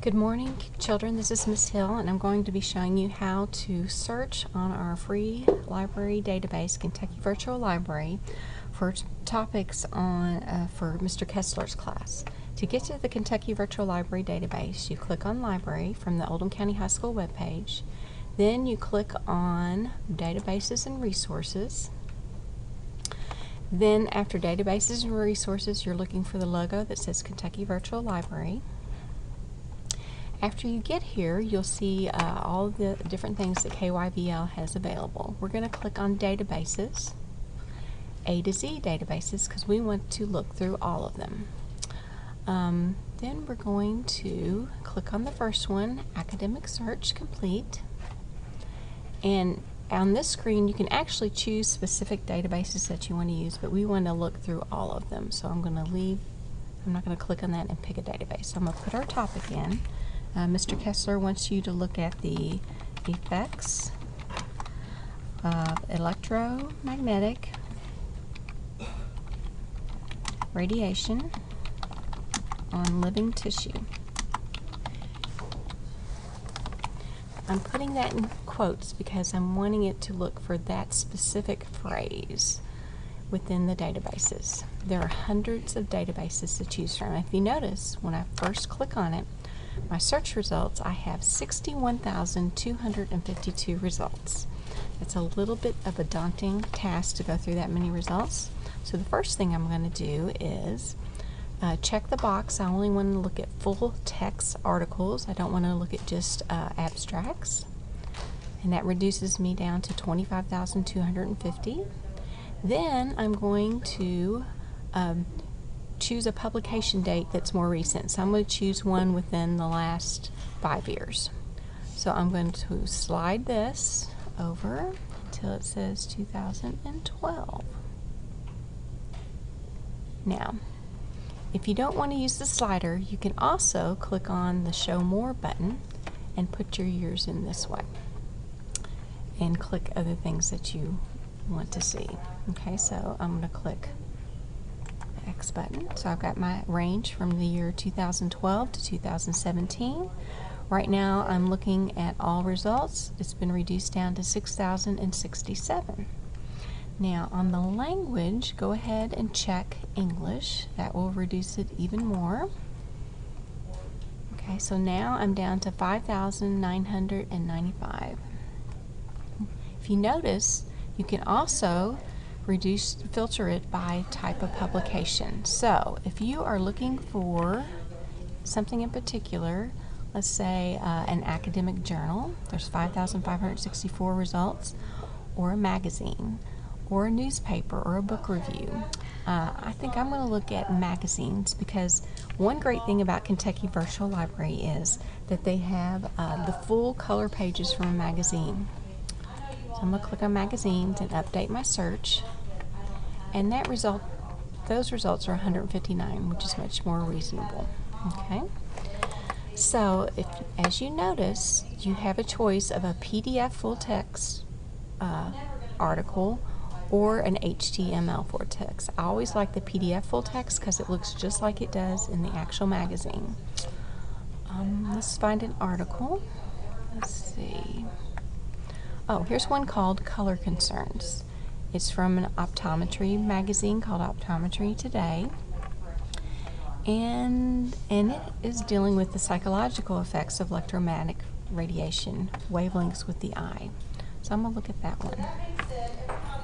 Good morning, children. This is Miss Hill, and I'm going to be showing you how to search on our free library database, Kentucky Virtual Library, for topics on for Mr. Kessler's class. To get to the Kentucky Virtual Library database, you click on Library from the Oldham County High School webpage. Then you click on Databases and Resources. Then after Databases and Resources, you're looking for the logo that says Kentucky Virtual Library. After you get here, you'll see all the different things that KYVL has available. We're going to click on Databases, A to Z databases, because we want to look through all of them. Then we're going to click on the first one, Academic Search Complete. And on this screen, you can actually choose specific databases that you want to use, but we want to look through all of them. So I'm not going to click on that and pick a database. So I'm going to put our topic in. Mr. Kessler wants you to look at the effects of electromagnetic radiation on living tissue. I'm putting that in quotes because I'm wanting it to look for that specific phrase within the databases. There are hundreds of databases to choose from. If you notice, when I first click on it, my search results, I have 61,252 results. It's a little bit of a daunting task to go through that many results. So the first thing I'm going to do is check the box. I only want to look at full text articles. I don't want to look at just abstracts. And that reduces me down to 25,250. Then I'm going to choose a publication date that's more recent. So I'm going to choose one within the last 5 years. So I'm going to slide this over until it says 2012. Now, if you don't want to use the slider, you can also click on the Show More button and put your years in this way and click other things that you want to see. Okay, so I'm going to click X button. So I've got my range from the year 2012 to 2017. Right now I'm looking at all results. It's been reduced down to 6,067. Now on the language, go ahead and check English. That will reduce it even more. Okay, so now I'm down to 5,995. If you notice, you can also filter it by type of publication. So if you are looking for something in particular, let's say an academic journal, there's 5,564 results, or a magazine, or a newspaper, or a book review. I think I'm going to look at magazines because one great thing about Kentucky Virtual Library is that they have the full color pages from a magazine. So I'm going to click on magazines and update my search. And those results are 159, which is much more reasonable. Okay. So as you notice, you have a choice of a PDF full text article or an HTML full text. I always like the PDF full text because it looks just like it does in the actual magazine. Let's find an article. Let's see. Oh, here's one called Color Concerns. It's from an optometry magazine called Optometry Today. And it is dealing with the psychological effects of electromagnetic radiation wavelengths with the eye. So I'm going to look at that one.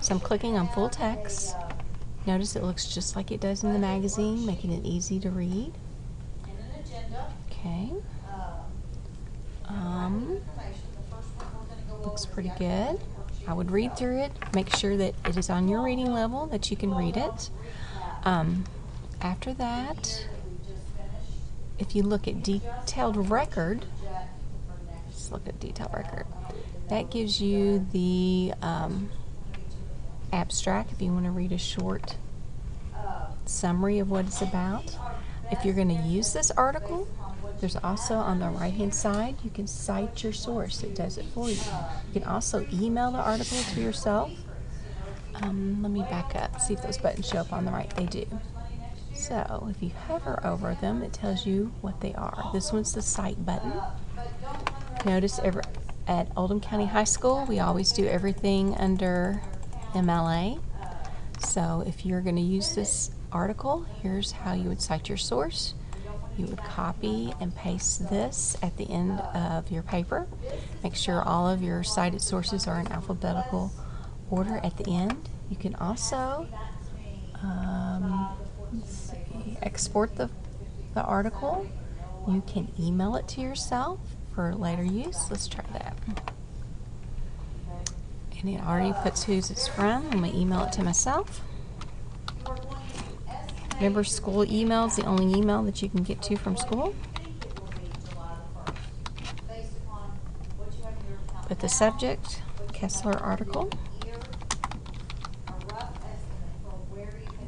So I'm clicking on full text. Notice it looks just like it does in the magazine, making it easy to read. Okay. Looks pretty good. I would read through it, make sure that it is on your reading level, that you can read it. After that, if you look at detailed record, let's look at detailed record. That gives you the abstract if you want to read a short summary of what it's about. If you're going to use this article, there's also on the right hand side, you can cite your source. It does it for you. You can also email the article to yourself. Let me back up, see if those buttons show up on the right. They do. So if you hover over them, it tells you what they are. This one's the Cite button. Notice at Oldham County High School, we always do everything under MLA. So if you're going to use this article, here's how you would cite your source. You would copy and paste this at the end of your paper. Make sure all of your cited sources are in alphabetical order at the end. You can also export the article. You can email it to yourself for later use. Let's try that. And it already puts whose it's from. I'm going to email it to myself. Remember, school email is the only email that you can get to from school. Put the subject, Kessler article.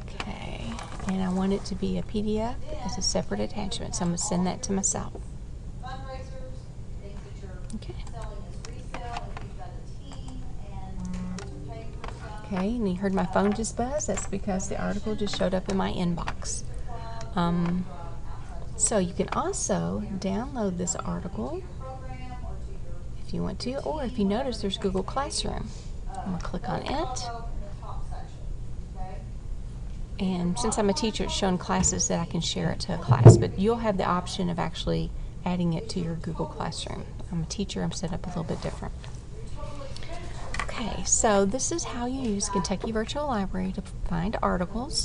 Okay, and I want it to be a PDF as a separate attachment, so I'm going to send that to myself. Okay. Okay, and you heard my phone just buzz. That's because the article just showed up in my inbox. So you can also download this article if you want to, or if you notice there's Google Classroom. I'm going to click on it. And since I'm a teacher, it's showing classes that I can share it to a class, but you'll have the option of actually adding it to your Google Classroom. I'm a teacher, I'm set up a little bit different. Okay, so this is how you use Kentucky Virtual Library to find articles.